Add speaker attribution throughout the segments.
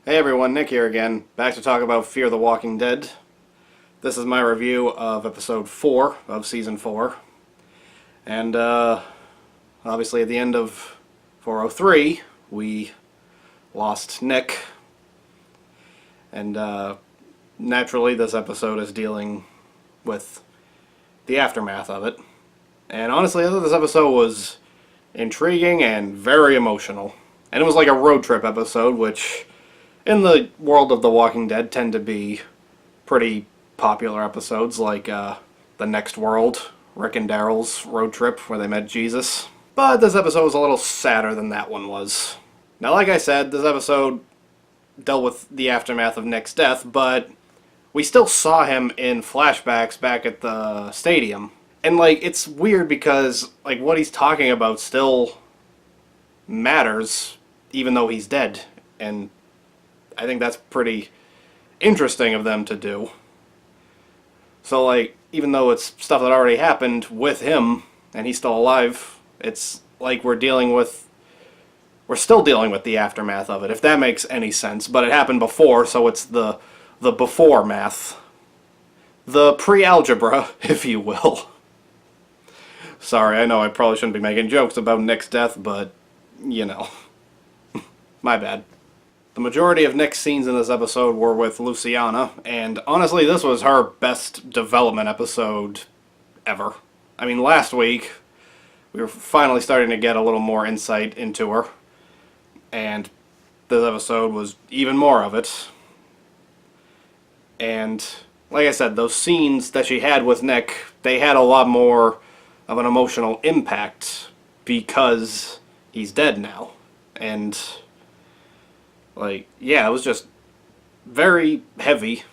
Speaker 1: Hey everyone, Nick here again, back to talk about Fear the Walking Dead. This is my review of episode 4 of season 4. And obviously at the end of 403, we lost Nick. And naturally this episode is dealing with the aftermath of it. And honestly, I thought this episode was intriguing and very emotional. And it was like a road trip episode, which in the world of The Walking Dead tend to be pretty popular episodes, like The Next World, Rick and Daryl's road trip where they met Jesus. But this episode was a little sadder than that one was. Now, like I said, this episode dealt with the aftermath of Nick's death, but we still saw him in flashbacks back at the stadium. And, like, it's weird because, like, what he's talking about still matters, even though he's dead. And I think that's pretty interesting of them to do. So, like, even though it's stuff that already happened with him, and he's still alive, it's like we're still dealing with the aftermath of it, if that makes any sense. But it happened before, so it's the before math. The pre-algebra, if you will. Sorry, I know I probably shouldn't be making jokes about Nick's death, but, you know. My bad. The majority of Nick's scenes in this episode were with Luciana, and honestly, this was her best development episode ever. I mean, last week, we were finally starting to get a little more insight into her, and this episode was even more of it. And, like I said, those scenes that she had with Nick, they had a lot more of an emotional impact because he's dead now. And, like, yeah, it was just very heavy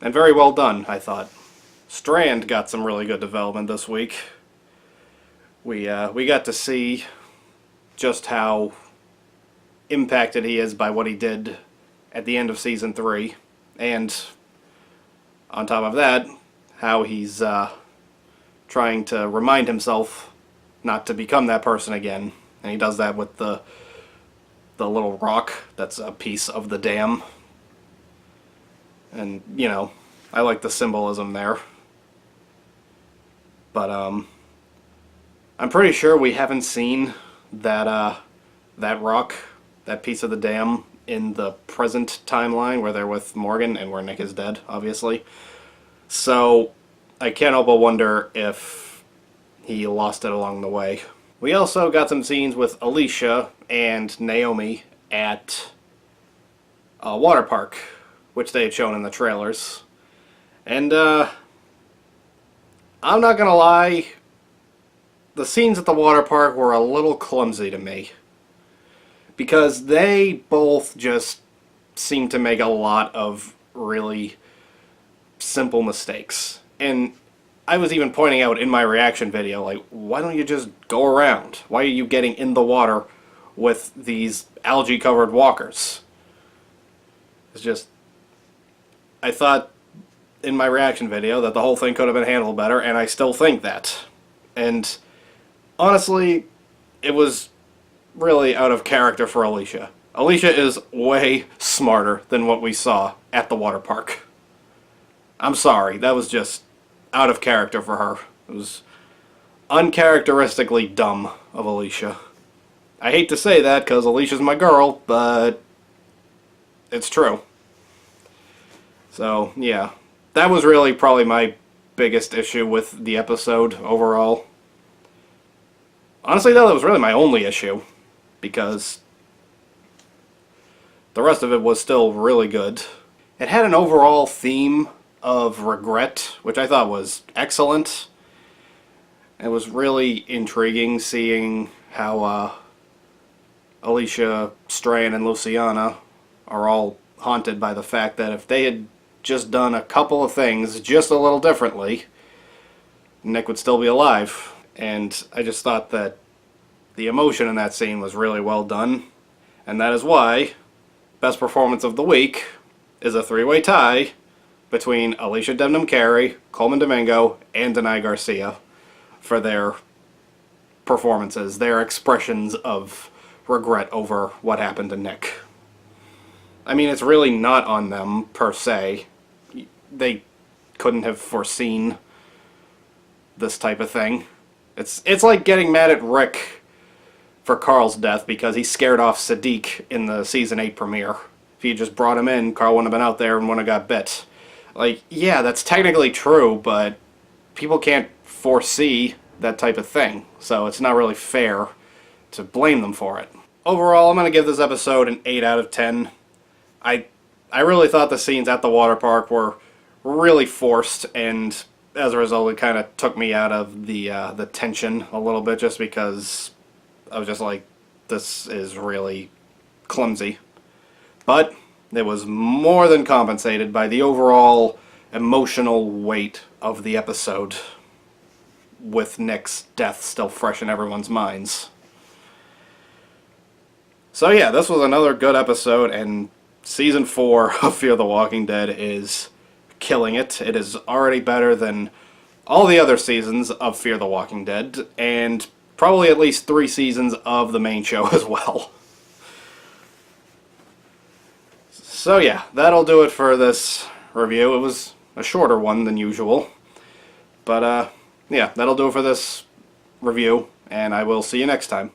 Speaker 1: and very well done, I thought. Strand got some really good development this week. We got to see just how impacted he is by what he did at the end of season 3, and on top of that, how he's trying to remind himself not to become that person again, and he does that with the little rock that's a piece of the dam. And, you know, I like the symbolism there. But, I'm pretty sure we haven't seen that rock, that piece of the dam, in the present timeline where they're with Morgan and where Nick is dead, obviously. So, I can't help but wonder if he lost it along the way. We also got some scenes with Alicia and Naomi at a water park, which they had shown in the trailers. And, I'm not gonna lie, the scenes at the water park were a little clumsy to me. Because they both just seem to make a lot of really simple mistakes. And I was even pointing out in my reaction video, like, why don't you just go around? Why are you getting in the water with these algae-covered walkers? It's just, I thought in my reaction video that the whole thing could have been handled better, and I still think that. And honestly, it was really out of character for Alicia. Alicia is way smarter than what we saw at the water park. I'm sorry, that was just out of character for her. It was uncharacteristically dumb of Alicia. I hate to say that because Alicia's my girl, but it's true. So, yeah. That was really probably my biggest issue with the episode overall. Honestly, though, that was really my only issue, because the rest of it was still really good. It had an overall theme of regret, which I thought was excellent. It was really intriguing seeing how Alicia, Strand, and Luciana are all haunted by the fact that if they had just done a couple of things just a little differently, Nick would still be alive. And I just thought that the emotion in that scene was really well done, and that is why best performance of the week is a three-way tie between Alicia Debnam Carey, Coleman Domingo, and Denai Garcia for their performances, their expressions of regret over what happened to Nick. I mean, it's really not on them, per se. They couldn't have foreseen this type of thing. It's like getting mad at Rick for Carl's death because he scared off Sadiq in the Season 8 premiere. If he just brought him in, Carl wouldn't have been out there and wouldn't have got bit. Like, yeah, that's technically true, but people can't foresee that type of thing, so it's not really fair to blame them for it. Overall, I'm going to give this episode an 8 out of 10. I really thought the scenes at the water park were really forced, and as a result, it kind of took me out of the tension a little bit, just because I was just like, this is really clumsy. But it was more than compensated by the overall emotional weight of the episode, with Nick's death still fresh in everyone's minds. So yeah, this was another good episode, and Season 4 of Fear the Walking Dead is killing it. It is already better than all the other seasons of Fear the Walking Dead, and probably at least 3 seasons of the main show as well. So yeah, that'll do it for this review. It was a shorter one than usual. But yeah, that'll do it for this review, and I will see you next time.